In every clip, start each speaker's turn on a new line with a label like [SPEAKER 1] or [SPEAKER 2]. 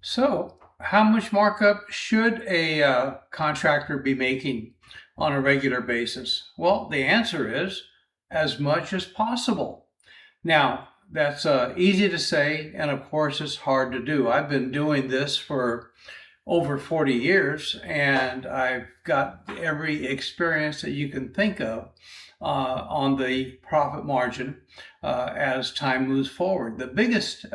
[SPEAKER 1] So, how much markup should a contractor be making on a regular basis? Well, the answer is as much as possible. Now, that's easy to say, and of course, it's hard to do. I've been doing this for over 40 years, and I've got every experience that you can think of on the profit margin as time moves forward. The biggest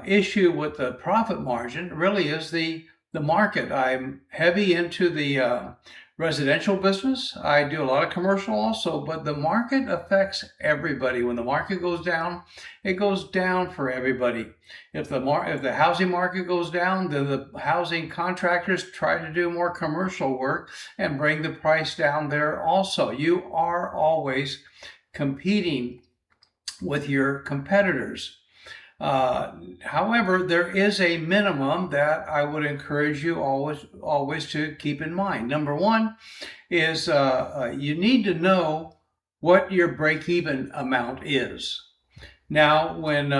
[SPEAKER 1] issue with the profit margin really is the market. I'm heavy into the residential business. I do a lot of commercial also, but the market affects everybody. When the market goes down, it goes down for everybody. If the housing market goes down, then the housing contractors try to do more commercial work and bring the price down there also. You are always competing with your competitors. However, there is a minimum that I would encourage you always to keep in mind. Number one is you need to know what your break-even amount is. Now, when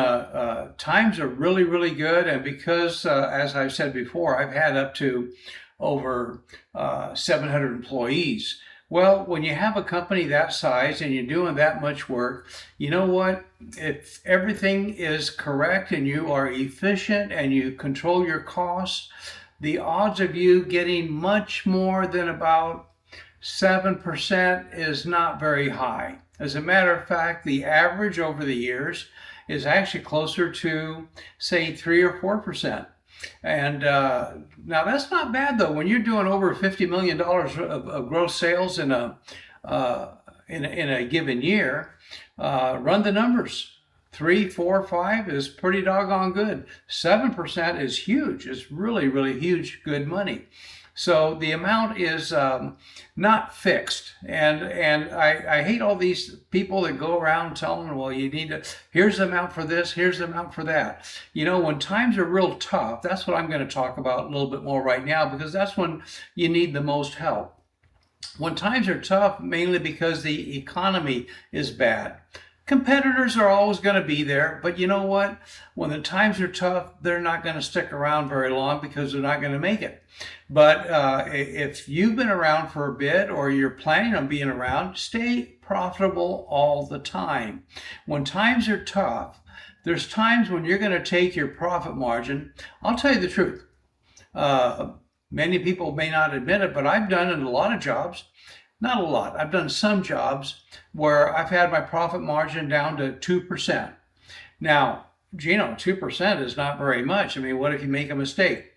[SPEAKER 1] times are really good, and because, as I've said before, I've had up to over 700 employees. Well, when you have a company that size and you're doing that much work, you know what? If everything is correct and you are efficient and you control your costs, the odds of you getting much more than about 7% is not very high. As a matter of fact, the average over the years is actually closer to, say, 3 or 4%. And now that's not bad though. When you're doing over $50 million of gross sales in a given year, run the numbers. 3, 4, 5 is pretty doggone good. 7% is huge. It's really huge, good money. So the amount is not fixed, and I hate all these people that go around telling, well, you need to, here's the amount for this, here's the amount for that. You know, when times are real tough, that's what I'm going to talk about a little bit more right now, because that's when you need the most help. When times are tough, mainly because the economy is bad. Competitors are always going to be there, but you know what? When the times are tough, they're not going to stick around very long because they're not going to make it. But if you've been around for a bit or you're planning on being around, stay profitable all the time. When times are tough, there's times when you're going to take your profit margin. I'll tell you the truth. Many people may not admit it, but I've done it in a lot of jobs. Not a lot. I've done some jobs where I've had my profit margin down to 2%. Now, Gino, 2% is not very much. I mean, what if you make a mistake?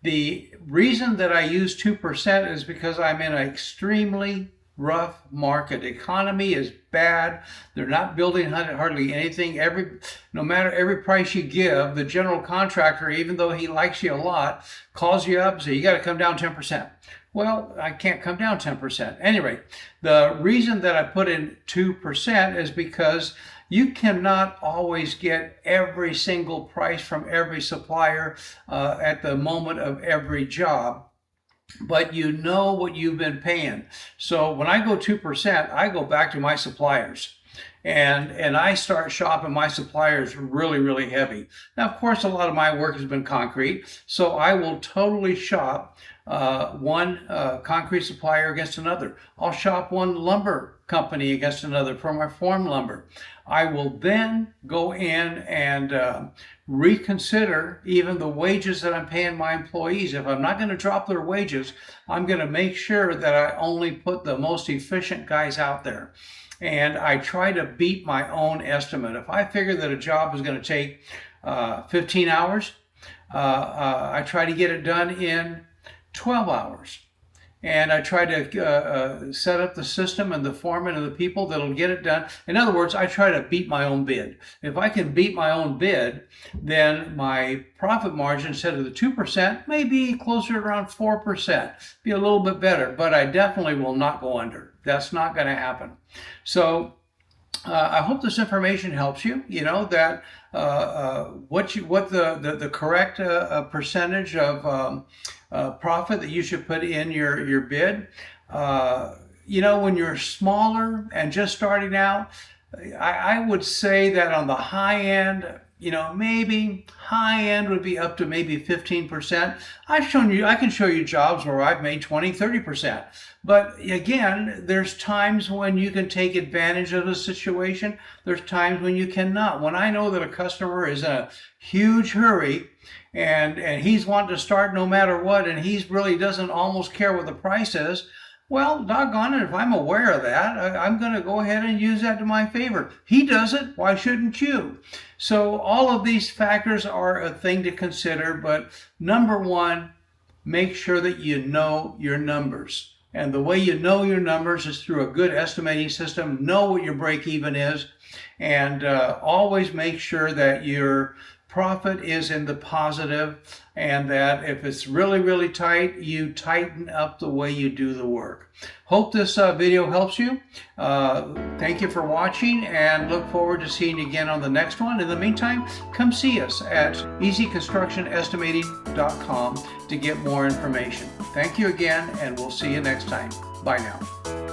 [SPEAKER 1] The reason that I use 2% is because I'm in an extremely rough market. Economy is bad. They're not building hardly anything. No matter every price you give, the general contractor, even though he likes you a lot, calls you up and says, you got to come down 10%. Well, I can't come down 10%. Anyway, the reason that I put in 2% is because you cannot always get every single price from every supplier at the moment of every job, but you know what you've been paying. So when I go 2%, I go back to my suppliers. And I start shopping my suppliers really heavy. Now, of course, a lot of my work has been concrete, so I will totally shop one concrete supplier against another. I'll shop one lumber company against another for my form lumber. I will then go in and reconsider even the wages that I'm paying my employees. If I'm not going to drop their wages, I'm going to make sure that I only put the most efficient guys out there. And I try to beat my own estimate. If I figure that a job is going to take 15 hours, I try to get it done in 12 hours. And I try to set up the system and the foreman and the people that'll get it done. In other words, I try to beat my own bid. If I can beat my own bid, then my profit margin instead of the 2% may be closer to around 4%. Be a little bit better, but I definitely will not go under. That's not going to happen. So I hope this information helps you. You know that what the correct percentage of profit that you should put in your bid. You know, when you're smaller and just starting out, I would say that on the high end, maybe high end would be up to maybe 15%. I can show you jobs where I've made 20, 30%. But again, there's times when you can take advantage of the situation. There's times when you cannot. When I know that a customer is in a huge hurry and he's wanting to start no matter what, and he really doesn't almost care what the price is, well, doggone it, if I'm aware of that, I'm going to go ahead and use that to my favor. He does it, why shouldn't you? So all of these factors are a thing to consider, but number one, make sure that you know your numbers. And the way you know your numbers is through a good estimating system. Know what your break even is, and always make sure that your profit is in the positive, and that if it's really, really tight, you tighten up the way you do the work. Hope this video helps you. Thank you for watching, and look forward to seeing you again on the next one. In the meantime, come see us at easyconstructionestimating.com to get more information. Thank you again, and we'll see you next time. Bye now.